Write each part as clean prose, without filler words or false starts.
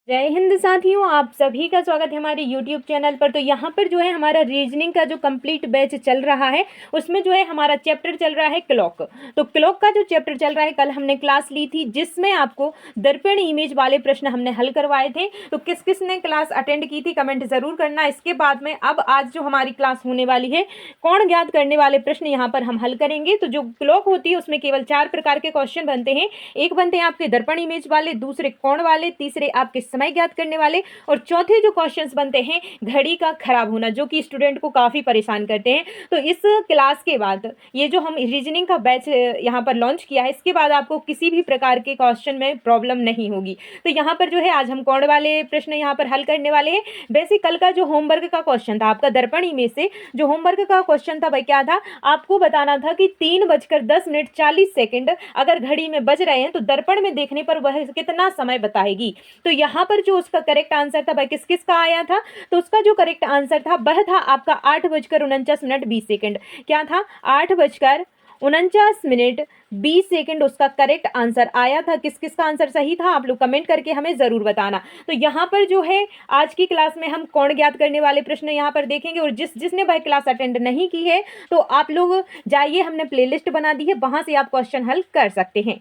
जय हिंद साथियों, आप सभी का स्वागत है हमारे YouTube चैनल पर। तो यहाँ पर जो है हमारा रीजनिंग का जो कंप्लीट बैच चल रहा है उसमें जो है हमारा चैप्टर चल रहा है क्लॉक। तो क्लॉक का जो चैप्टर चल रहा है, कल हमने क्लास ली थी जिसमें आपको दर्पण इमेज वाले प्रश्न हमने हल करवाए थे। तो किस किस ने क्लास अटेंड की थी कमेंट जरूर करना। इसके बाद में अब आज जो हमारी क्लास होने वाली है कोण ज्ञात करने वाले प्रश्न यहाँ पर हम हल करेंगे। तो जो क्लॉक होती है उसमें केवल 4 प्रकार के क्वेश्चन बनते हैं। एक बनते हैं आपके दर्पण इमेज वाले, दूसरे कोण वाले, तीसरे आपके समय ज्ञात करने वाले, और चौथे जो क्वेश्चंस बनते हैं घड़ी का खराब होना, जो कि स्टूडेंट को काफी परेशान करते हैं। तो इस क्लास के बाद ये जो हम रीजनिंग का बैच यहाँ पर लॉन्च किया है, इसके बाद आपको किसी भी प्रकार के क्वेश्चन में प्रॉब्लम नहीं होगी। तो यहाँ पर जो है आज हम कोण वाले प्रश्न यहाँ पर हल करने वाले हैं। वैसे कल का जो होमवर्क का क्वेश्चन था आपका दर्पण इमेज से, जो होमवर्क का क्वेश्चन था वह क्या था, आपको बताना था कि 3:10:40 अगर घड़ी में बज रहे हैं तो दर्पण में देखने पर वह कितना समय बताएगी। तो यहाँ पर जो उसका करेक्ट आंसर था वह किस किस का आया था, तो उसका जो करेक्ट आंसर था वह था आपका 8:49:20। क्या था? 8:49:20 उसका करेक्ट आंसर आया था। किस किस का आंसर सही था आप लोग कमेंट करके हमें जरूर बताना। तो यहाँ पर जो है आज की क्लास में हम कोण ज्ञात करने वाले प्रश्न यहाँ पर देखेंगे, और जिसने वह क्लास अटेंड नहीं की है तो आप लोग जाइए, हमने प्लेलिस्ट बना दी है, वहां से आप क्वेश्चन हल कर सकते हैं।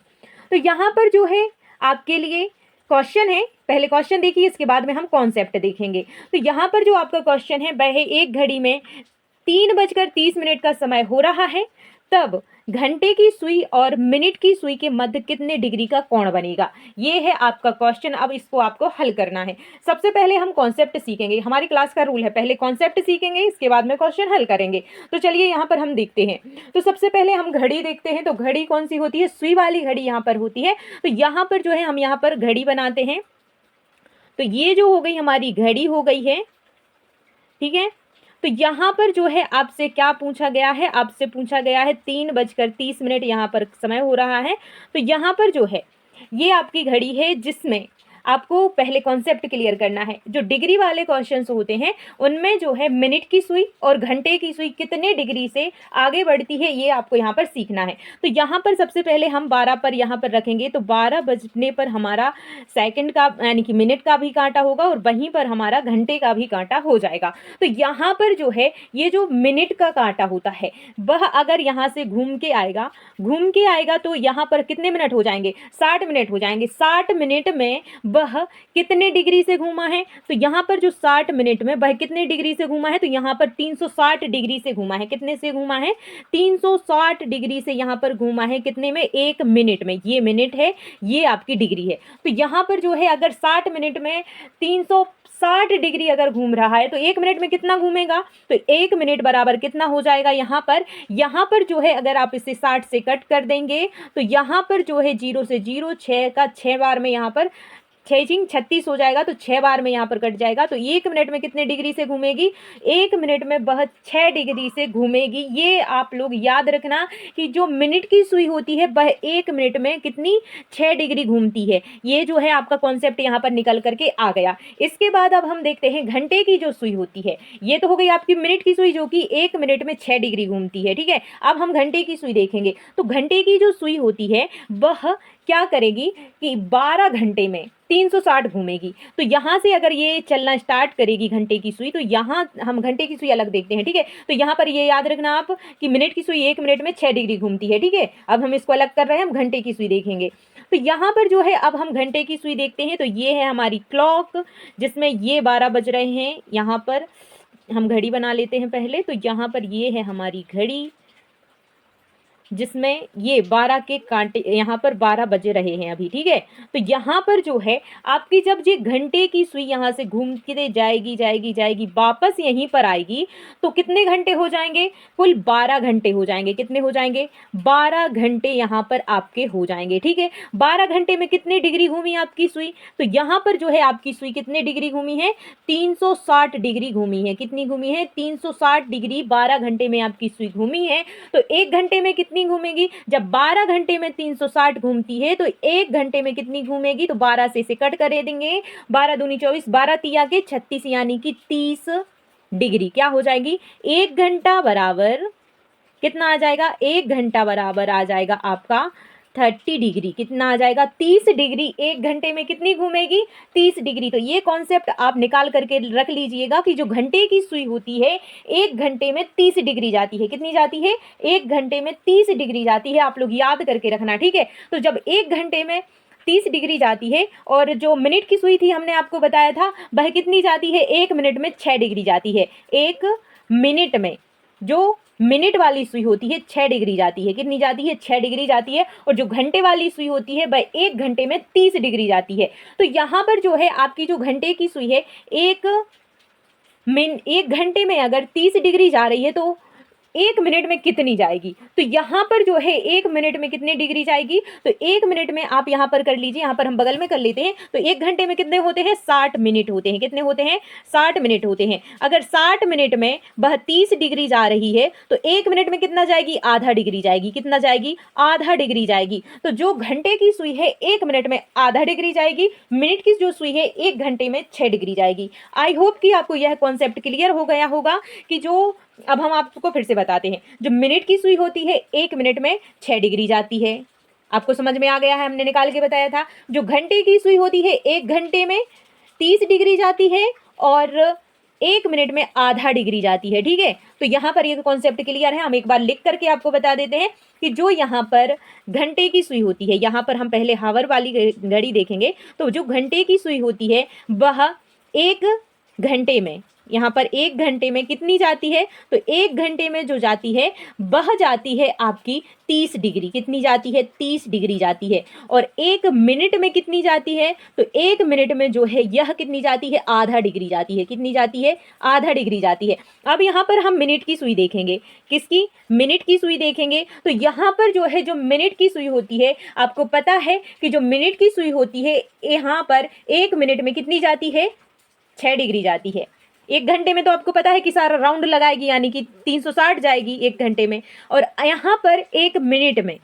तो यहाँ पर जो है आपके लिए क्वेश्चन है, पहले क्वेश्चन देखिए, इसके बाद में हम कॉन्सेप्ट देखेंगे। तो यहाँ पर जो आपका क्वेश्चन है वह है एक घड़ी में 3:30 का समय हो रहा है, तब घंटे की सुई और मिनट की सुई के मध्य कितने डिग्री का कोण बनेगा। ये है आपका क्वेश्चन। अब इसको आपको हल करना है। सबसे पहले हम कॉन्सेप्ट सीखेंगे, हमारी क्लास का रूल है पहले कॉन्सेप्ट सीखेंगे इसके बाद में क्वेश्चन हल करेंगे। तो चलिए यहाँ पर हम देखते हैं। तो सबसे पहले हम घड़ी देखते हैं। तो घड़ी कौन सी होती है? सुई वाली घड़ी यहाँ पर होती है। तो यहाँ पर जो है हम यहाँ पर घड़ी बनाते हैं। तो ये जो हो गई हमारी घड़ी हो गई है, ठीक है। तो यहाँ पर जो है आपसे क्या पूछा गया है, आपसे पूछा गया है 3:30 यहाँ पर समय हो रहा है। तो यहाँ पर जो है ये आपकी घड़ी है जिसमें आपको पहले कॉन्सेप्ट क्लियर करना है। जो डिग्री वाले क्वेश्चंस होते हैं उनमें जो है मिनट की सुई और घंटे की सुई कितने डिग्री से आगे बढ़ती है ये आपको यहाँ पर सीखना है। तो यहाँ पर सबसे पहले हम 12 पर यहाँ पर रखेंगे। तो 12 बजने पर हमारा सेकंड का यानी कि मिनट का भी कांटा होगा और वहीं पर हमारा घंटे का भी कांटा हो जाएगा। तो यहाँ पर जो है ये जो मिनट का कांटा होता है वह अगर यहाँ से घूम के आएगा तो यहाँ पर कितने मिनट हो जाएंगे? 60 मिनट हो जाएंगे। 60 मिनट में वह कितने डिग्री से घूमा है? तो यहाँ पर जो 60 मिनट में वह कितने डिग्री से घूमा है? तो यहाँ पर 360 डिग्री से घूमा है। कितने से घूमा है? 360 डिग्री से यहाँ पर घूमा है। कितने में? 1 मिनट में। ये मिनट है, ये आपकी डिग्री है। तो यहाँ पर जो है अगर 60 मिनट में 360 डिग्री अगर घूम रहा है तो 1 मिनट में कितना घूमेगा? तो 1 मिनट बराबर कितना हो जाएगा यहाँ पर जो है अगर आप इसे 60 से कट कर देंगे तो यहाँ पर जो है 0 से 0, 6 का 6 बार में यहाँ पर 6×36 हो जाएगा। तो 6 बार में यहाँ पर कट जाएगा। तो 1 मिनट में कितने डिग्री से घूमेगी? 1 मिनट में वह 6 डिग्री से घूमेगी। ये आप लोग याद रखना कि जो मिनट की सुई होती है वह 1 मिनट में कितनी 6 डिग्री घूमती है। ये जो है आपका कॉन्सेप्ट यहाँ पर निकल करके आ गया। इसके बाद अब हम देखते हैं घंटे की जो सुई होती है। ये तो हो गई आपकी मिनट की सुई जो कि 1 मिनट में 6 डिग्री घूमती है, ठीक है। अब हम घंटे की सुई देखेंगे। तो घंटे की जो सुई होती है वह क्या करेगी कि 12 घंटे में 360 घूमेगी। तो यहाँ से अगर ये चलना स्टार्ट करेगी घंटे की सुई, तो यहाँ हम घंटे की सुई अलग देखते हैं, ठीक है। तो यहाँ पर ये याद रखना आप कि मिनट की सुई 1 मिनट में 6 डिग्री घूमती है, ठीक है। अब हम इसको अलग कर रहे हैं, हम घंटे की सुई देखेंगे। तो यहाँ पर जो है अब हम घंटे की सुई देखते हैं। तो ये है हमारी क्लॉक जिसमें ये 12 बज रहे हैं। यहाँ पर हम घड़ी बना लेते हैं पहले। तो यहाँ पर ये है हमारी घड़ी जिसमें ये 12 के कांटे, यहाँ पर 12 बजे रहे हैं अभी, ठीक है। तो यहाँ पर जो है आपकी जब ये घंटे की सुई यहाँ से घूम के जाएगी वापस यहीं पर आएगी तो कितने घंटे हो जाएंगे? कुल 12 घंटे हो जाएंगे। कितने हो जाएंगे? 12 घंटे यहाँ पर आपके हो जाएंगे, ठीक है। 12 घंटे में कितनी डिग्री घूमी आपकी सुई? तो यहाँ पर जो है आपकी सुई कितने डिग्री घूमी है? 360 डिग्री घूमी है। कितनी घूमी है? 360 डिग्री 12 घंटे में आपकी सुई घूमी है। तो 1 घंटे में कितनी घूमेगी? जब 12 घंटे में 360 घूमती है तो 1 घंटे में कितनी घूमेगी? तो 12 से इसे कट कर देंगे। 12 दूनी 24, 12 तिया के 36 यानी कि 30 डिग्री क्या हो जाएगी? 1 घंटा बराबर कितना आ जाएगा? 1 घंटा बराबर आ जाएगा आपका 30 डिग्री। कितना आ जाएगा? 30 डिग्री। 1 घंटे में कितनी घूमेगी? 30 डिग्री। तो ये कॉन्सेप्ट आप निकाल करके रख लीजिएगा कि जो घंटे की सुई होती है 1 घंटे में 30 डिग्री जाती है। कितनी जाती है? 1 घंटे में 30 डिग्री जाती है। आप लोग याद करके रखना, ठीक है। तो जब 1 घंटे में 30 डिग्री जाती है, और जो मिनट की सुई थी हमने आपको बताया था वह कितनी जाती है? 1 मिनट में 6 डिग्री जाती है। 1 मिनट में जो मिनट वाली सुई होती है 6 डिग्री जाती है। कितनी जाती है? 6 डिग्री जाती है। और जो घंटे वाली सुई होती है वह 1 घंटे में 30 डिग्री जाती है। तो यहाँ पर जो है आपकी जो घंटे की सुई है 1 घंटे में अगर 30 डिग्री जा रही है तो 1 मिनट में कितनी जाएगी? तो यहाँ पर जो है 1 मिनट में कितनी डिग्री जाएगी? तो 1 मिनट में आप यहाँ पर कर लीजिए, यहाँ पर हम बगल में कर लेते हैं। तो 1 घंटे में कितने होते हैं? 60 मिनट होते हैं। कितने होते हैं? 60 मिनट होते हैं। अगर 60 मिनट में वह 30 डिग्री जा रही है तो 1 मिनट में कितना जाएगी? आधा डिग्री जाएगी। कितना जाएगी? आधा डिग्री जाएगी। तो जो घंटे की सुई है 1 मिनट में आधा डिग्री जाएगी, मिनट की जो सुई है 1 घंटे में 6 डिग्री जाएगी। आई होप कि आपको यह कॉन्सेप्ट क्लियर हो गया होगा कि जो, अब हम आपको फिर से बताते हैं, जो मिनट की सुई होती है 1 मिनट में 6 डिग्री जाती है। आपको समझ में आ गया है, हमने निकाल के बताया था। जो घंटे की सुई होती है 1 घंटे में 30 डिग्री जाती है और 1 मिनट में आधा डिग्री जाती है, ठीक है। तो यहाँ पर ये कॉन्सेप्ट क्लियर है। हम एक बार लिख करके आपको बता देते हैं कि जो यहाँ पर घंटे की सुई होती है, यहाँ पर हम पहले हावर वाली घड़ी देखेंगे। तो जो घंटे की सुई होती है वह 1 घंटे में, यहाँ पर 1 घंटे में कितनी जाती है? तो 1 घंटे में जो जाती है वह जाती है आपकी 30 डिग्री। कितनी जाती है? 30 डिग्री जाती है। और 1 मिनट में कितनी जाती है? तो 1 मिनट में जो है यह कितनी जाती है? आधा डिग्री जाती है। कितनी जाती है? आधा डिग्री जाती है। अब यहाँ पर हम मिनट की सुई देखेंगे। किसकी? मिनट की सुई देखेंगे। तो यहाँ पर जो है जो मिनट की सुई होती है, आपको पता है कि जो मिनट की सुई होती है यहाँ पर 1 मिनट में कितनी जाती है? 6 डिग्री जाती है। 1 घंटे में तो आपको पता है कि सारा राउंड लगाएगी, यानी कि 360 जाएगी 1 घंटे में। और यहाँ पर 1 मिनट में,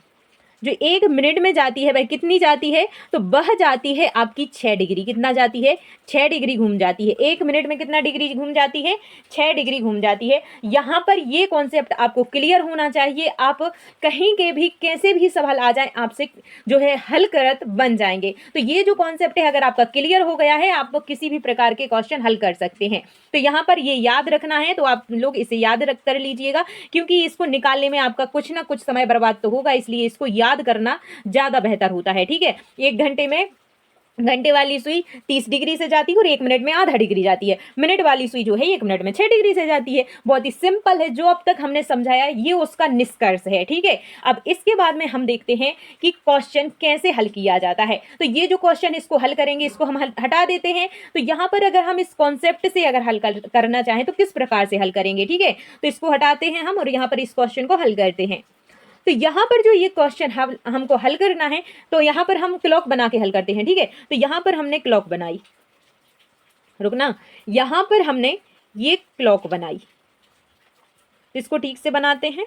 जो 1 मिनट में जाती है वह कितनी जाती है? तो वह जाती है आपकी 6 डिग्री। कितना जाती है? 6 डिग्री घूम जाती है। 1 मिनट में कितना डिग्री घूम जाती है? 6 डिग्री घूम जाती है। यहाँ पर ये कॉन्सेप्ट आपको क्लियर होना चाहिए। आप कहीं के भी कैसे भी सवाल आ जाए आपसे जो है हल करत बन जाएंगे। तो ये जो कॉन्सेप्ट है अगर आपका क्लियर हो गया है, आप किसी भी प्रकार के क्वेश्चन हल कर सकते हैं। तो यहाँ पर ये याद रखना है, तो आप लोग इसे याद रख कर लीजिएगा, क्योंकि इसको निकालने में आपका कुछ ना कुछ समय बर्बाद तो होगा, इसलिए इसको याद करना ज़्यादा बेहतर होता है, ठीक है। 1 घंटे में घंटे वाली सुई 30 डिग्री से जाती है और 1 मिनट में आधा डिग्री जाती है। मिनट वाली सुई जो है 1 मिनट में 6 डिग्री से जाती है। बहुत ही सिंपल है, जो अब तक हमने समझाया ये उसका निष्कर्ष है, ठीक है। अब इसके बाद में हम देखते हैं कि क्वेश्चन कैसे हल किया जाता है। तो ये जो क्वेश्चन इसको हल करेंगे, इसको हम हटा देते हैं। तो यहाँ पर अगर हम इस कॉन्सेप्ट से अगर हल करना चाहें तो किस प्रकार से हल करेंगे, ठीक है। तो इसको हटाते हैं हम और यहाँ पर इस क्वेश्चन को हल करते हैं। तो यहाँ पर जो ये क्वेश्चन हमको हल करना है, तो यहाँ पर हम क्लॉक बना के हल करते हैं, ठीक है। तो यहाँ पर हमने क्लॉक बनाई, रुकना, यहाँ पर हमने ये क्लॉक बनाई, इसको ठीक से बनाते हैं।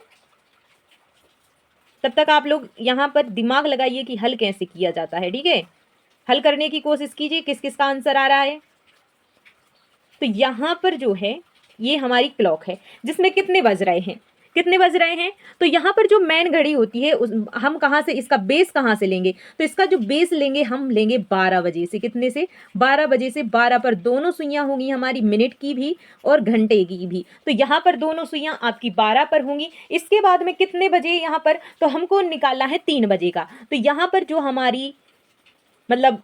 तब तक आप लोग यहाँ पर दिमाग लगाइए कि हल कैसे किया जाता है, ठीक है। हल करने की कोशिश कीजिए किस किस का आंसर आ रहा है। तो यहाँ पर जो है ये हमारी क्लॉक है, जिसमें कितने बज रहे हैं, कितने बज रहे हैं। तो यहाँ पर जो मेन घड़ी होती है हम कहाँ से, इसका बेस कहाँ से लेंगे, तो इसका जो बेस लेंगे हम लेंगे 12 बजे से। कितने से? 12 बजे से। 12 पर दोनों सुइयाँ होंगी हमारी, मिनट की भी और घंटे की भी। तो यहाँ पर दोनों सुइयाँ आपकी 12 पर होंगी। इसके बाद में कितने बजे यहाँ पर, तो हमको निकालना है 3 बजे का। तो यहाँ पर जो हमारी मतलब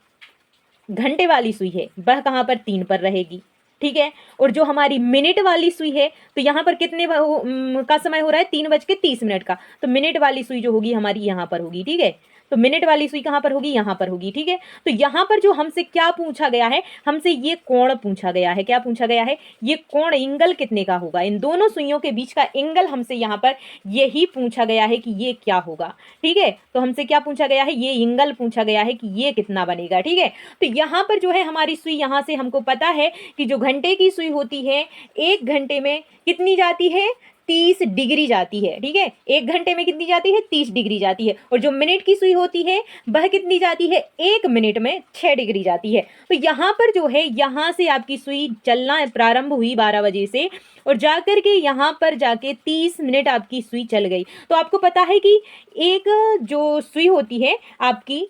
घंटे वाली सुई है वह कहाँ पर? 3 पर रहेगी, ठीक है। और जो हमारी मिनट वाली सुई है तो यहाँ पर कितने का समय हो रहा है? 3:30 का। तो मिनट वाली सुई जो होगी हमारी यहाँ पर होगी, ठीक है। तो मिनट वाली सुई कहाँ पर होगी? यहाँ पर होगी, ठीक है। तो यहाँ पर जो हमसे क्या पूछा गया है, हमसे ये कोण पूछा गया है। क्या पूछा गया है? ये कोण, एंगल कितने का होगा, इन दोनों सुइयों के बीच का एंगल हमसे यहाँ पर यही पूछा गया है कि ये क्या होगा, ठीक है। तो हमसे क्या पूछा गया है? ये एंगल पूछा गया है कि ये कितना बनेगा, ठीक है। तो यहाँ पर जो है हमारी सुई, यहाँ से हमको पता है कि जो घंटे की सुई होती है 1 घंटे में कितनी जाती है? 30 डिग्री जाती है। ठीक है, 1 घंटे में कितनी जाती है? 30 डिग्री जाती है। और जो मिनट की सुई होती है वह कितनी जाती है? 1 मिनट में 6 डिग्री जाती है। तो यहाँ पर जो है, यहाँ से आपकी सुई चलना प्रारंभ हुई 12 बजे से, और जाकर के यहाँ पर जाके 30 मिनट आपकी सुई चल गई। तो आपको पता है कि एक जो सुई होती है आपकी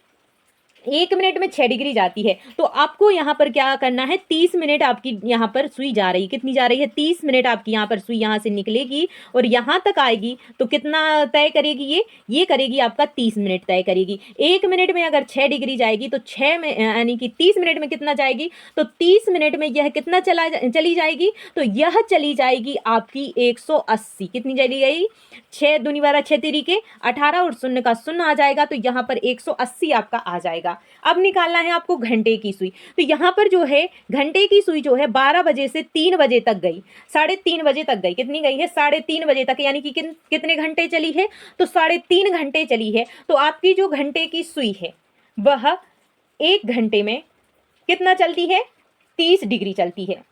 1 मिनट में 6 डिग्री जाती है। तो आपको यहाँ पर क्या करना है? 30 मिनट आपकी यहाँ पर सुई जा रही है। कितनी जा रही है? 30 मिनट आपकी यहाँ पर सुई यहाँ से निकलेगी और यहाँ तक आएगी। तो कितना तय करेगी ये करेगी आपका 30 मिनट तय करेगी। 1 मिनट में अगर 6 डिग्री जाएगी तो 6 में यानी कि 30 मिनट में कितना जाएगी? तो 30 मिनट में यह कितना चली जाएगी? तो यह चली जाएगी आपकी 180। कितनी चली गई? 6 दूनी 12, 6 तिरी 18 और शून्य का शून्य आ जाएगा। तो यहाँ पर 180 आपका आ जाएगा। अब निकालना है आपको घंटे की सुई। तो यहाँ पर जो है घंटे की सुई जो है 12 बजे से 3 बजे तक गई, 3:30 बजे तक गई। कितनी गई है? 3:30 बजे तक, यानी कि कितने घंटे चली है? तो 3.5 घंटे चली है। तो आपकी जो घंटे की सुई है वह 1 घंटे में कितना चलती है? 30 डिग्री चलती है।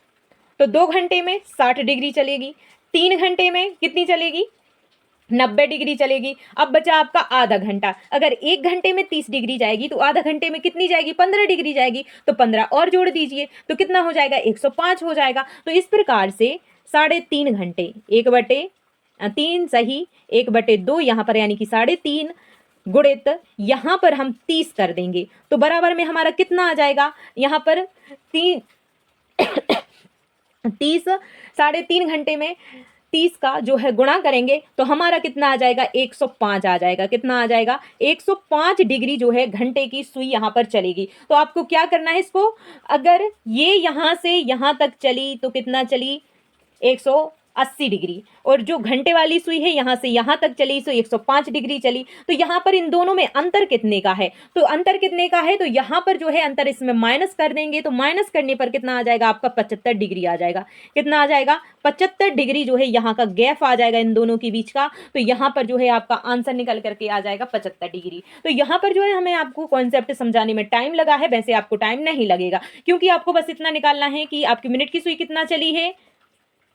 तो 2 घंटे में 60 डिग्री चलेगी। 3 घंटे में कितनी चलेगी? 90 डिग्री चलेगी। अब बचा आपका आधा घंटा। अगर 1 घंटे में 30 डिग्री जाएगी तो आधा घंटे में कितनी जाएगी? 15 डिग्री जाएगी। तो 15 और जोड़ दीजिए तो कितना हो जाएगा? 105 हो जाएगा। तो इस प्रकार से 3.5 घंटे, 1/3 सही, 1/2 यहाँ पर, यानी कि 3.5 गुणित यहाँ पर हम 30 कर देंगे तो बराबर में हमारा कितना आ जाएगा? यहाँ पर 30 3.5 घंटे में 30 का जो है गुणा करेंगे तो हमारा कितना आ जाएगा? 105 आ जाएगा। कितना आ जाएगा? 105 डिग्री जो है घंटे की सुई यहाँ पर चलेगी। तो आपको क्या करना है इसको? अगर ये यहाँ से यहाँ तक चली तो कितना चली? 180 डिग्री। और जो घंटे वाली सुई है यहाँ से यहाँ तक चली तो 105 डिग्री चली। तो यहाँ पर इन दोनों में अंतर कितने का है? तो अंतर कितने का है? तो यहाँ पर जो है अंतर इसमें माइनस कर देंगे। तो माइनस करने पर कितना आ जाएगा? आपका 75 डिग्री आ जाएगा। कितना आ जाएगा? 75 डिग्री जो है यहाँ का गैप आ जाएगा इन दोनों के बीच का। तो यहाँ पर जो है आपका आंसर निकल करके आ जाएगा 75 डिग्री। तो यहाँ पर जो है हमें आपको कॉन्सेप्ट समझाने में टाइम लगा है, वैसे आपको टाइम नहीं लगेगा, क्योंकि आपको बस इतना निकालना है कि आपकी मिनट की सुई कितना चली है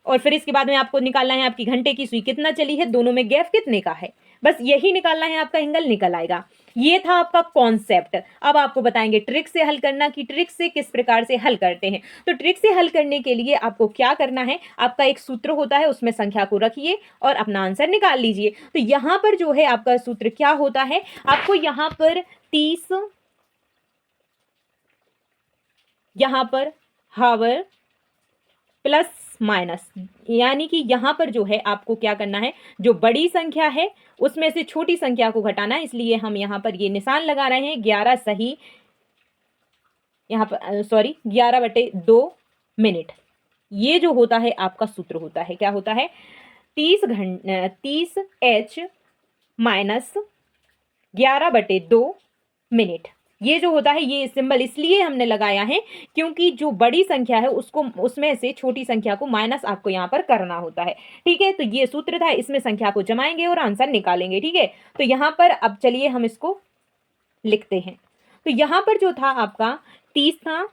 और फिर इसके बाद में आपको निकालना है आपकी घंटे की सुई कितना चली है, दोनों में गैप कितने का है। बस यही निकालना है, आपका एंगल निकल आएगा। ये था आपका कॉन्सेप्ट। अब आपको बताएंगे ट्रिक से हल करना, कि ट्रिक से किस प्रकार से हल करते हैं। तो ट्रिक से हल करने के लिए आपको क्या करना है? आपका एक सूत्र होता है, उसमें संख्या को रखिए और अपना आंसर निकाल लीजिए। तो यहाँ पर जो है आपका सूत्र क्या होता है? आपको यहाँ पर 30, यहाँ पर हावर प्लस माइनस, यानी कि यहाँ पर जो है आपको क्या करना है? जो बड़ी संख्या है उसमें से छोटी संख्या को घटाना है, इसलिए हम यहाँ पर ये निशान लगा रहे हैं 11 सही, यहाँ पर 11/2 मिनट। ये जो होता है आपका सूत्र होता है, क्या होता है? 30 H माइनस 11/2 मिनट। ये जो होता है, ये सिंबल इसलिए हमने लगाया है क्योंकि जो बड़ी संख्या है उसको, उसमें से छोटी संख्या को माइनस आपको यहाँ पर करना होता है। ठीक है, तो ये सूत्र था, इसमें संख्या को जमाएंगे और आंसर निकालेंगे। ठीक है, तो यहाँ पर अब चलिए हम इसको लिखते हैं। तो यहाँ पर जो था आपका 30 था,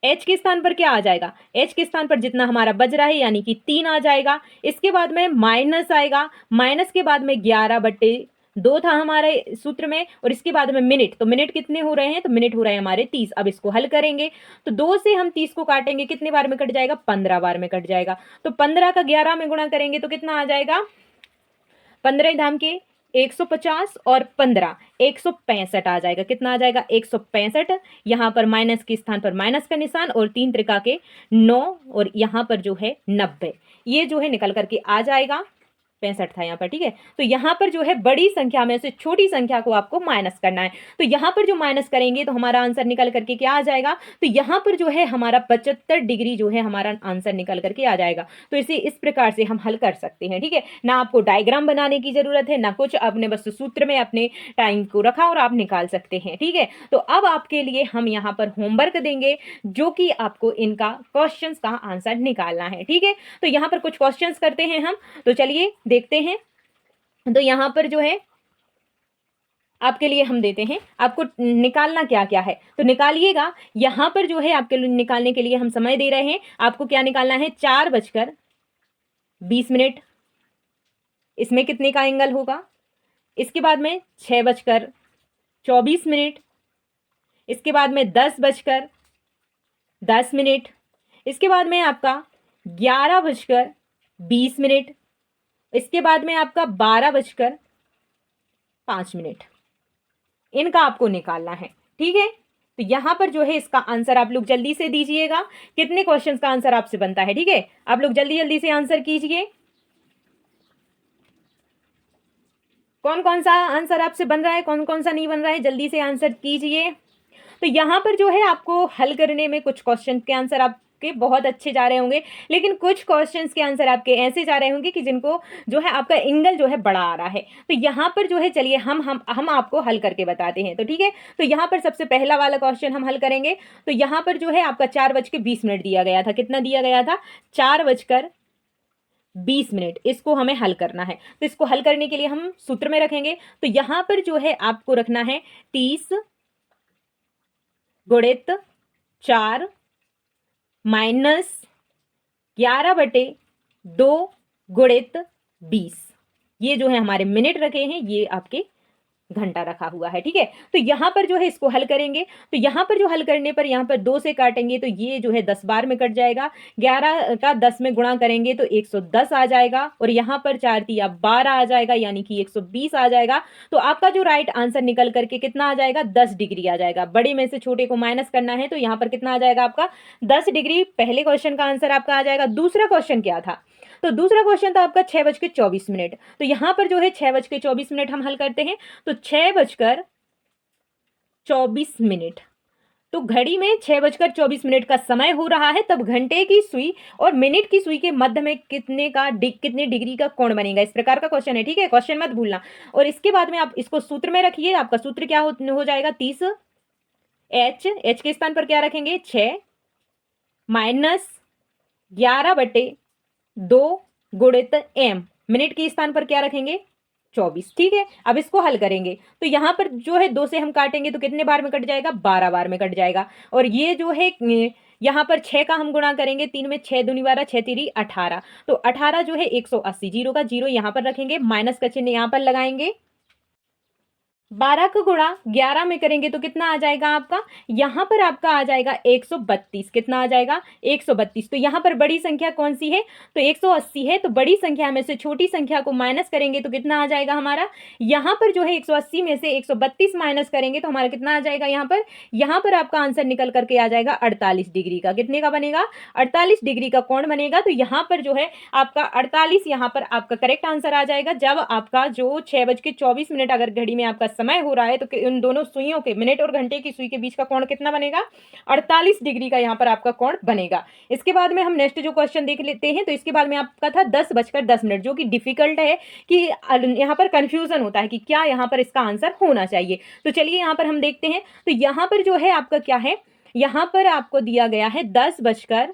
एच के स्थान पर क्या आ जाएगा? एच के स्थान पर जितना हमारा बज रहा है यानी कि 3 आ जाएगा। इसके बाद में माइनस आएगा, माइनस के बाद में 11/2 था हमारे सूत्र में, और इसके बाद में मिनट। तो मिनट कितने हो रहे हैं? तो मिनट हो रहे हैं हमारे 30। अब इसको हल करेंगे तो 2 से हम 30 को काटेंगे, कितने बार में कट जाएगा? 15 बार में कट जाएगा। तो 15 का 11 में गुणा करेंगे तो कितना आ जाएगा? 15 धाम के 150 और 15 165 आ जाएगा। कितना आ जाएगा? 165। यहाँ पर माइनस के स्थान पर माइनस का निशान और 3 त्रिका के 9 और यहाँ पर जो है 90। ये जो है निकल करके आ जाएगा 65 था यहाँ पर। ठीक है, तो यहाँ पर जो है बड़ी संख्या में से छोटी संख्या को आपको माइनस करना है। तो यहाँ पर जो माइनस करेंगे तो हमारा आंसर निकल करके क्या आ जाएगा? तो यहाँ पर जो है हमारा 75 डिग्री जो है हमारा आंसर निकल करके आ जाएगा। तो इसे इस प्रकार से हम हल कर सकते हैं। ठीक है, ना आपको डायग्राम बनाने की जरूरत है ना कुछ, आपने बस सूत्र में अपने टाइम को रखा और आप निकाल सकते हैं। ठीक है, तो अब आपके लिए हम यहाँ पर होमवर्क देंगे जो कि आपको इनका क्वेश्चंस का आंसर निकालना है। ठीक है, तो यहाँ पर कुछ क्वेश्चंस करते हैं हम, तो चलिए देखते हैं। तो यहाँ पर जो है आपके लिए हम देते हैं, आपको निकालना क्या क्या है तो निकालिएगा। यहाँ पर जो है आपके लिए निकालने के लिए हम समय दे रहे हैं। आपको क्या निकालना है? 4:20 इसमें कितने का एंगल होगा। इसके बाद में 6:24, इसके बाद में 10:10, इसके बाद में आपका 11:20, इसके बाद में आपका 12:05। इनका आपको निकालना है, ठीक है। तो यहां पर जो है इसका आंसर आप लोग जल्दी से दीजिएगा। कितने क्वेश्चंस का आंसर आपसे बनता है, ठीक है। आप लोग जल्दी जल्दी से आंसर कीजिए। कौन कौन सा आंसर आपसे बन रहा है, कौन कौन सा नहीं बन रहा है, जल्दी से आंसर कीजिए। तो यहाँ पर जो है आपको हल करने में कुछ क्वेश्चन के आंसर आपके बहुत अच्छे जा रहे होंगे, लेकिन कुछ क्वेश्चंस के आंसर आपके ऐसे जा रहे होंगे कि जिनको जो है आपका एंगल जो है बड़ा आ रहा है। तो यहाँ पर जो है चलिए हम आपको हल करके बताते हैं। तो ठीक है, तो यहाँ पर सबसे पहला वाला क्वेश्चन हम हल करेंगे। तो यहाँ पर जो है आपका 4:20 दिया गया था। कितना दिया गया था? 4:20। इसको हमें हल करना है। तो इसको हल करने के लिए हम सूत्र में रखेंगे। तो यहाँ पर जो है आपको रखना है 30 गुणित 4 माइनस 11/2 गुणित 20। ये जो है हमारे मिनट रखे हैं, ये आपके घंटा रखा हुआ है, ठीक है। तो यहाँ पर जो है इसको हल करेंगे। तो यहाँ पर जो हल करने पर यहाँ पर 2 से काटेंगे तो ये जो है 10 बार में कट जाएगा। 11 का 10 में गुणा करेंगे तो 110 आ जाएगा, और यहाँ पर 4 तिया 12 आ जाएगा, यानी कि 120 आ जाएगा। तो आपका जो राइट आंसर निकल करके कितना आ जाएगा? 10 डिग्री आ जाएगा। बड़े में से छोटे को माइनस करना है, तो यहाँ पर कितना आ जाएगा आपका? 10 डिग्री। पहले क्वेश्चन का आंसर आपका आ जाएगा। दूसरा क्वेश्चन क्या था? तो दूसरा क्वेश्चन था आपका 6:24। तो यहाँ पर जो है 6:24 हम हल करते हैं। तो 6:24, तो घड़ी में 6:24 का समय हो रहा है, तब घंटे की सुई और मिनट की सुई के मध्य में कितने डिग्री का कोण बनेगा। इस प्रकार का क्वेश्चन है, ठीक है। क्वेश्चन मत भूलना। और इसके बाद में आप इसको सूत्र में रखिए। आपका सूत्र क्या हो जाएगा? 30 एच के स्थान पर क्या रखेंगे? 6 माइनस 11/2 गुणित एम, मिनट के स्थान पर क्या रखेंगे? 24, ठीक है। अब इसको हल करेंगे तो यहाँ पर जो है 2 से हम काटेंगे तो कितने बार में कट जाएगा? 12 बार में कट जाएगा। और ये जो है यहाँ पर 6 का हम गुणा करेंगे, 3 में 6 दूनी 12, 6 तिरी 18। तो 18 जो है 180। जीरो का जीरो यहाँ पर रखेंगे, माइनस का चिन्ह यहाँ पर लगाएंगे। 12 का गुणा 11 में करेंगे तो कितना आ जाएगा आपका? यहाँ पर आपका आ जाएगा 132। कितना आ जाएगा? 132। तो यहाँ पर बड़ी संख्या कौन सी है? तो 180 है। तो बड़ी संख्या में से छोटी संख्या को माइनस करेंगे तो कितना आ जाएगा हमारा? यहाँ पर जो है 180 में से 132 माइनस करेंगे तो हमारा कितना आ जाएगा? यहाँ पर आपका आंसर निकल करके आ जाएगा 48 डिग्री का। कितने का बनेगा? 48 डिग्री का कोण बनेगा। तो यहाँ पर जो है आपका 48 यहाँ पर आपका करेक्ट आंसर आ जाएगा। जब आपका जो 6:24 अगर घड़ी में आपका समय हो रहा है तो इन दोनों सुइयों के, मिनट और घंटे की सुई के बीच का कोण कितना बनेगा? 48 डिग्री का यहाँ पर आपका कोण बनेगा। इसके बाद में हम नेक्स्ट जो क्वेश्चन देख लेते हैं। तो इसके बाद में आपका था 10:10, जो कि डिफिकल्ट है, कि यहाँ पर कंफ्यूजन होता है कि क्या यहाँ पर इसका आंसर होना चाहिए। तो चलिए यहाँ पर हम देखते हैं। तो यहाँ पर जो है आपका क्या है? यहाँ पर आपको दिया गया है 10:10,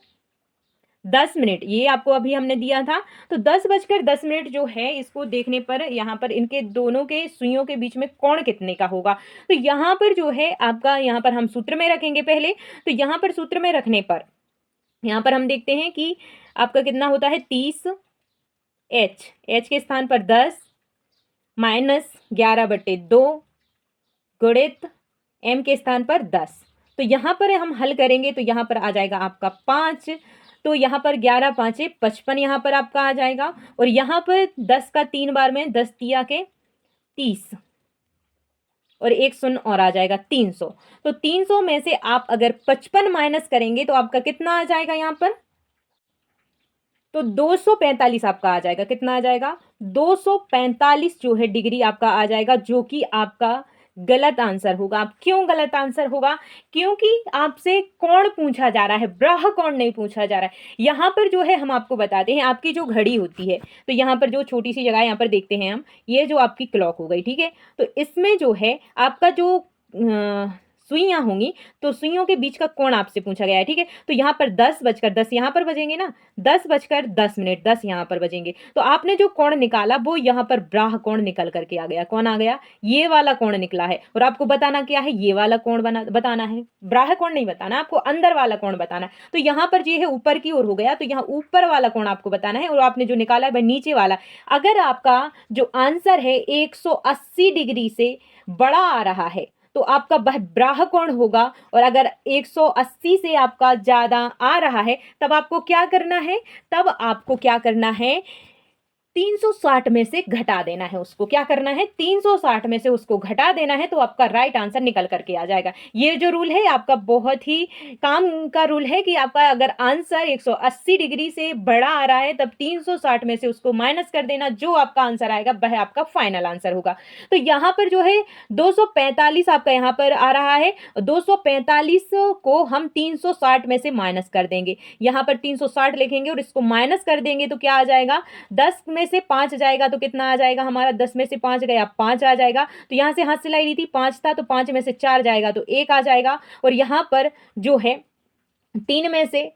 ये आपको अभी हमने दिया था। तो 10:10 जो है, इसको देखने पर यहाँ पर इनके दोनों के सुइयों के बीच में कोण कितने का होगा। तो यहाँ पर जो है आपका, यहाँ पर हम सूत्र में रखेंगे पहले। तो यहाँ पर सूत्र में रखने पर यहाँ पर हम देखते हैं कि आपका कितना होता है? 30 एच के स्थान पर 10 माइनस 11/2 गुणित एम के स्थान पर 10। तो यहाँ पर हम हल करेंगे तो यहाँ पर आ जाएगा आपका 5। तो यहाँ पर 11 5 55 यहाँ पर आपका आ जाएगा। और यहाँ पर 10 का 3 बार में 10 तिया के 30, और 1 शून्य और आ जाएगा 300। तो 300 में से आप अगर 55 माइनस करेंगे तो आपका कितना आ जाएगा यहाँ पर? तो 245 आपका आ जाएगा। कितना आ जाएगा? 245 जो है डिग्री आपका आ जाएगा, जो कि आपका गलत आंसर होगा। अब क्यों गलत आंसर होगा? क्योंकि आपसे कोण पूछा जा रहा है, ब्रह कोण नहीं पूछा जा रहा है। यहाँ पर जो है हम आपको बताते हैं, आपकी जो घड़ी होती है, तो यहाँ पर जो छोटी सी जगह यहाँ पर देखते हैं हम, ये जो आपकी क्लॉक हो गई, ठीक है। तो इसमें जो है आपका जो सुइयां होंगी तो सुइयों के बीच का कोण आपसे पूछा गया है, ठीक है। तो यहाँ पर 10:10 यहाँ पर बजेंगे ना, 10:10 10 यहाँ पर बजेंगे। तो आपने जो कोण निकाला वो यहाँ पर ब्राह कोण निकल करके आ गया। कौन आ गया? ये वाला कोण निकला है। और आपको बताना क्या है? ये वाला कोण बताना है, ब्राह कोण नहीं बताना, आपको अंदर वाला कोण बताना है। तो यहाँ पर ये है ऊपर की ओर हो गया, तो यहाँ ऊपर वाला कोण आपको बताना है। और आपने जो निकाला है वह नीचे वाला। अगर आपका जो आंसर है 180 डिग्री से बड़ा आ रहा है तो आपका वह ब्राह कोण होगा। और अगर 180 से आपका ज्यादा आ रहा है तब आपको क्या करना है? तब आपको क्या करना है? 360 में से घटा देना है उसको। क्या करना है? 360 में से उसको घटा देना है, तो आपका राइट आंसर निकल करके आ जाएगा। ये जो रूल है आपका बहुत ही काम का रूल है कि आपका अगर आंसर 180 डिग्री से बड़ा आ रहा है तब 360 में से उसको माइनस कर देना, जो आपका आंसर आएगा वह आपका फाइनल आंसर होगा। तो यहाँ पर जो है 245 आपका यहाँ पर आ रहा है, 245 को हम 360 में से माइनस कर देंगे। यहाँ पर 360 लिखेंगे और इसको माइनस कर देंगे तो क्या आ जाएगा? 10 में से 5 जाएगा तो कितना आ जाएगा हमारा? 10 में से 5 गया, 5 आ जाएगा। तो यहाँ से हाथ से लाई ली थी, 5 था तो 5 में से 4 जाएगा तो 1 आ जाएगा। और यहाँ पर जो है 3 में से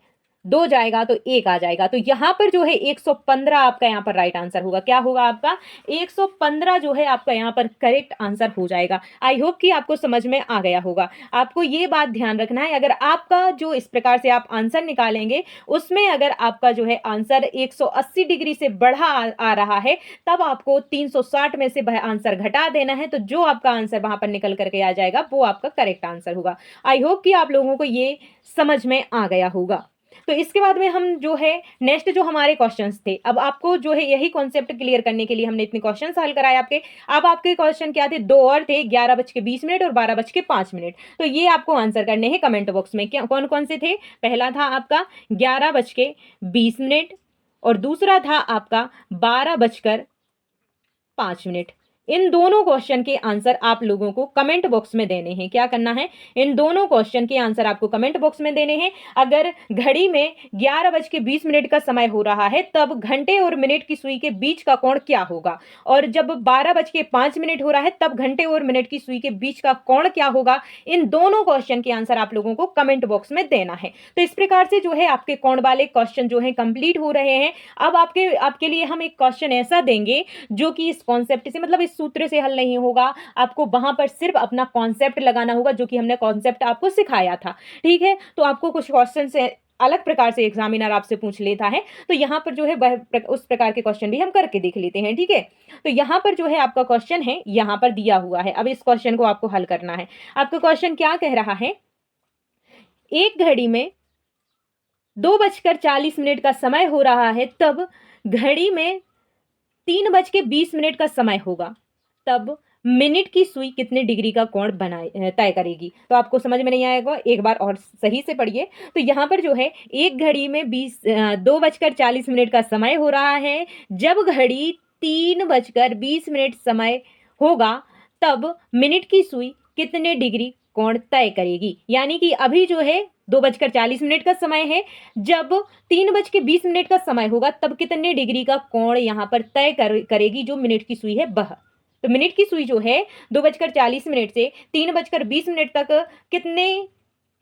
2 जाएगा तो 1 आ जाएगा। तो यहाँ पर जो है 115 आपका यहाँ पर राइट आंसर होगा। क्या होगा आपका? 115 जो है आपका यहाँ पर करेक्ट आंसर हो जाएगा। आई होप कि आपको समझ में आ गया होगा। आपको ये बात ध्यान रखना है, अगर आपका जो इस प्रकार से आप आंसर निकालेंगे उसमें अगर आपका जो है आंसर 180 डिग्री से बढ़ा आ रहा है तब आपको 360 में से वह आंसर घटा देना है, तो जो आपका आंसर वहां पर निकल करके आ जाएगा वो आपका करेक्ट आंसर होगा। आई होप कि आप लोगों को ये समझ में आ गया होगा। तो इसके बाद में हम जो है नेक्स्ट जो हमारे क्वेश्चंस थे, अब आपको जो है यही कॉन्सेप्ट क्लियर करने के लिए हमने इतने क्वेश्चन हल कराए आपके। अब आपके क्वेश्चन क्या थे? 2 और थे, 11:20 और 12:05। तो ये आपको आंसर करने हैं कमेंट बॉक्स में। क्या कौन कौन से थे? पहला था आपका 11:20 और दूसरा था आपका 12:05। इन दोनों क्वेश्चन के आंसर आप लोगों को कमेंट बॉक्स में देने हैं। क्या करना है? इन दोनों क्वेश्चन के आंसर आपको कमेंट बॉक्स में देने हैं। अगर घड़ी में 11:20 का समय हो रहा है तब घंटे और मिनट की सुई के बीच का कोण क्या होगा, और जब 12:05 हो रहा है तब घंटे और मिनट की सुई के बीच का कोण क्या होगा। इन दोनों क्वेश्चन के आंसर आप लोगों को कमेंट बॉक्स में देना है। तो इस प्रकार से जो है आपके कोण वाले क्वेश्चन जो है कंप्लीट हो रहे हैं। अब आपके लिए हम एक क्वेश्चन ऐसा देंगे जो कि इस कॉन्सेप्ट से, मतलब इस सूत्र से हल नहीं होगा। आपको वहां पर सिर्फ अपना कॉन्सेप्ट लगाना होगा जो कि हमने कॉन्सेप्ट आपको सिखाया था, ठीक है। तो आपको कुछ क्वेश्चन से अलग प्रकार से एग्जामिनर आपसे पूछ लेता है, तो यहाँ पर जो है वह उस प्रकार के क्वेश्चन भी हम करके देख लेते हैं, ठीक है। तो यहाँ पर जो है आपका क्वेश्चन है यहाँ पर दिया हुआ है। अब इस क्वेश्चन को आपको हल करना है। आपका क्वेश्चन क्या कह रहा है? एक घड़ी में 2:40 का समय हो रहा है तब घड़ी में 3:20 का समय होगा, तब मिनट की सुई कितने डिग्री का कोण तय करेगी। तो आपको समझ में नहीं आएगा, एक बार और सही से पढ़िए। तो यहाँ पर जो है एक घड़ी में 2:40 का समय हो रहा है, जब घड़ी 3:20 समय होगा तब मिनट की सुई कितने डिग्री कोण तय करेगी। यानी कि अभी जो है 2:40 का समय है, जब 3:20 का समय होगा तब कितने डिग्री का कोण यहाँ पर तय करेगी जो मिनट की सुई है वह। तो मिनट की सुई जो है 2:40 से 3:20 तक कितने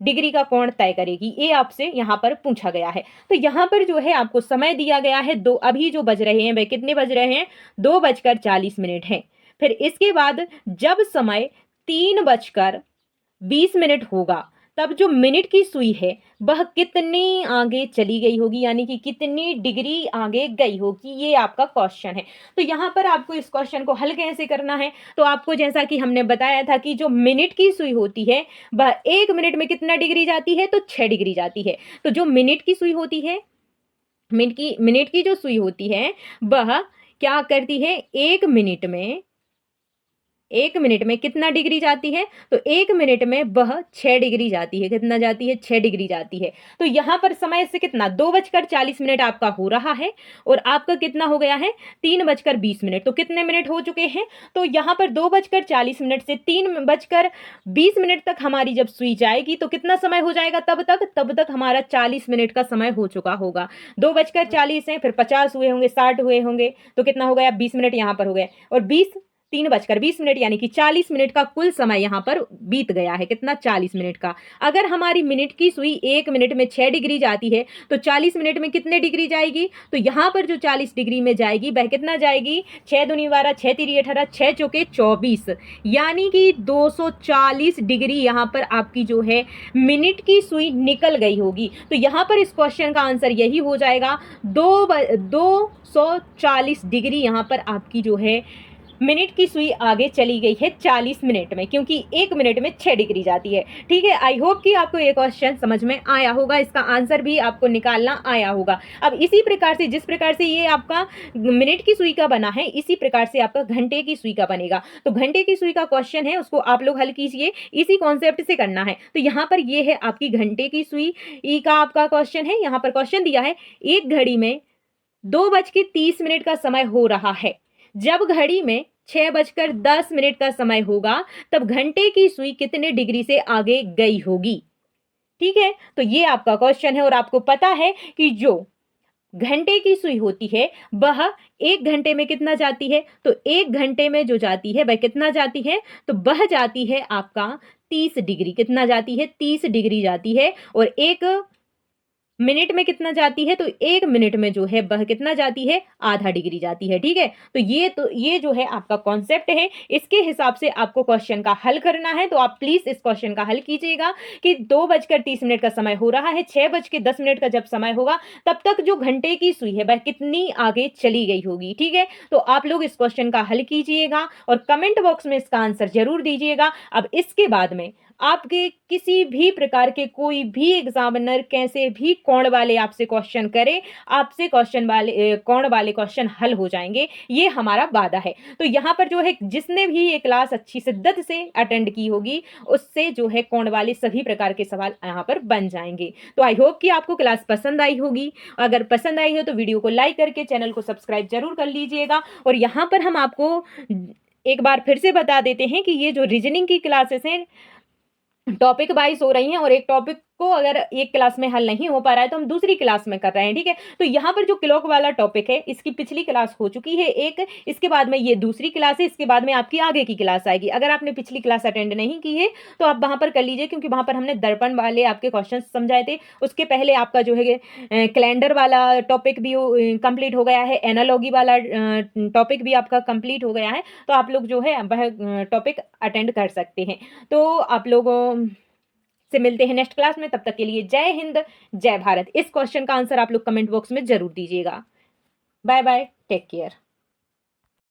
डिग्री का कोण तय करेगी, ये आपसे यहाँ पर पूछा गया है। तो यहाँ पर जो है आपको समय दिया गया है दो, अभी जो बज रहे हैं वह कितने बज रहे हैं? 2:40 है। फिर इसके बाद जब समय 3:20 होगा तब जो मिनट की सुई है वह कितनी आगे चली गई होगी, यानी कि कितनी डिग्री आगे गई होगी, ये आपका क्वेश्चन है। तो यहाँ पर आपको इस क्वेश्चन को हल कैसे करना है? तो आपको जैसा कि हमने बताया था कि जो मिनट की सुई होती है वह 1 मिनट में कितना डिग्री जाती है? तो 6 डिग्री जाती है। तो जो मिनट की सुई होती है, मिनट की जो सुई होती है वह क्या करती है? 1 मिनट में कितना डिग्री जाती है? तो 1 मिनट में वह 6 डिग्री जाती है। कितना जाती है? 6 डिग्री जाती है। तो यहाँ पर समय से कितना? 2:40 आपका हो रहा है और आपका कितना हो गया है? 3:20। तो कितने मिनट हो चुके हैं? तो यहाँ पर 2:40 से 3:20 तक हमारी जब सुई जाएगी तो कितना समय हो जाएगा? तब तक हमारा 40 मिनट का समय हो चुका होगा। 2:40 है, फिर 50 हुए होंगे, 60 हुए होंगे, तो कितना हो गया? 20 मिनट यहाँ पर हो गए। और 20 3:20 यानी कि 40 मिनट का कुल समय यहाँ पर बीत गया है। कितना? 40 मिनट का। अगर हमारी मिनट की सुई 1 मिनट में 6 डिग्री जाती है तो 40 मिनट में कितने डिग्री जाएगी? तो यहाँ पर जो 40 डिग्री में जाएगी वह कितना जाएगी? 6 दूनी 12, 6 तिरी 18, 6 चौके 24, यानी कि 240 डिग्री यहाँ पर आपकी जो है मिनट की सुई निकल गई होगी। तो यहाँ पर इस क्वेश्चन का आंसर यही हो जाएगा, 240 डिग्री यहाँ पर आपकी जो है मिनट की सुई आगे चली गई है 40 मिनट में, क्योंकि 1 मिनट में 6 डिग्री जाती है। ठीक है, आई होप कि आपको ये क्वेश्चन समझ में आया होगा, इसका आंसर भी आपको निकालना आया होगा। अब इसी प्रकार से, जिस प्रकार से ये आपका मिनट की सुई का बना है, इसी प्रकार से आपका घंटे की सुई का बनेगा। तो घंटे की सुई का क्वेश्चन है, उसको आप लोग हल कीजिए, इसी कॉन्सेप्ट से करना है। तो यहाँ पर ये है आपकी घंटे की सुई का आपका क्वेश्चन है। यहाँ पर क्वेश्चन दिया है, एक घड़ी में 2:30 का समय हो रहा है। जब घड़ी में 6:10 का समय होगा तब घंटे की सुई कितने डिग्री से आगे गई होगी। ठीक है, तो ये आपका क्वेश्चन है और आपको पता है कि जो घंटे की सुई होती है वह 1 घंटे में कितना जाती है? तो 1 घंटे में जो जाती है वह कितना जाती है? तो वह जाती है आपका 30 डिग्री। कितना जाती है? 30 डिग्री जाती है। और 1 मिनट में कितना जाती है? तो 1 मिनट में जो है वह कितना जाती है? आधा डिग्री जाती है। ठीक है, तो ये जो है आपका कॉन्सेप्ट है, इसके हिसाब से आपको क्वेश्चन का हल करना है। तो आप प्लीज इस क्वेश्चन का हल कीजिएगा कि 2:30 का समय हो रहा है, 6:10 का जब समय होगा तब तक जो घंटे की सुई है वह कितनी आगे चली गई होगी। ठीक है, तो आप लोग इस क्वेश्चन का हल कीजिएगा और कमेंट बॉक्स में इसका आंसर जरूर दीजिएगा। अब इसके बाद में आपके किसी भी प्रकार के कोई भी एग्जामिनर कैसे भी कोण वाले आपसे क्वेश्चन करे, आपसे कोण वाले क्वेश्चन हल हो जाएंगे, ये हमारा वादा है। तो यहाँ पर जो है जिसने भी ये क्लास अच्छी शिद्दत से अटेंड की होगी उससे जो है कोण वाले सभी प्रकार के सवाल यहाँ पर बन जाएंगे। तो आई होप कि आपको क्लास पसंद आई होगी। अगर पसंद आई हो तो वीडियो को लाइक करके चैनल को सब्सक्राइब जरूर कर लीजिएगा। और यहाँ पर हम आपको एक बार फिर से बता देते हैं कि ये जो रीजनिंग की क्लासेस हैं टॉपिक वाइज हो रही हैं, और एक टॉपिक को अगर एक क्लास में हल नहीं हो पा रहा है तो हम दूसरी क्लास में कर रहे हैं। ठीक है, तो यहाँ पर जो क्लॉक वाला टॉपिक है इसकी पिछली क्लास हो चुकी है एक, इसके बाद में ये दूसरी क्लास है, इसके बाद में आपकी आगे की क्लास आएगी। अगर आपने पिछली क्लास अटेंड नहीं की है तो आप वहां पर कर लीजिए, क्योंकि वहां पर हमने दर्पण वाले आपके क्वेश्चन समझाए थे। उसके पहले आपका जो है कैलेंडर वाला टॉपिक भी कंप्लीट हो गया है, एनालॉगी वाला टॉपिक भी आपका कंप्लीट हो गया है। तो आप लोग जो है वह टॉपिक अटेंड कर सकते हैं। तो आप लोगों से मिलते हैं नेक्स्ट क्लास में, तब तक के लिए जय हिंद जय भारत। इस क्वेश्चन का आंसर आप लोग कमेंट बॉक्स में जरूर दीजिएगा। Bye bye, take care.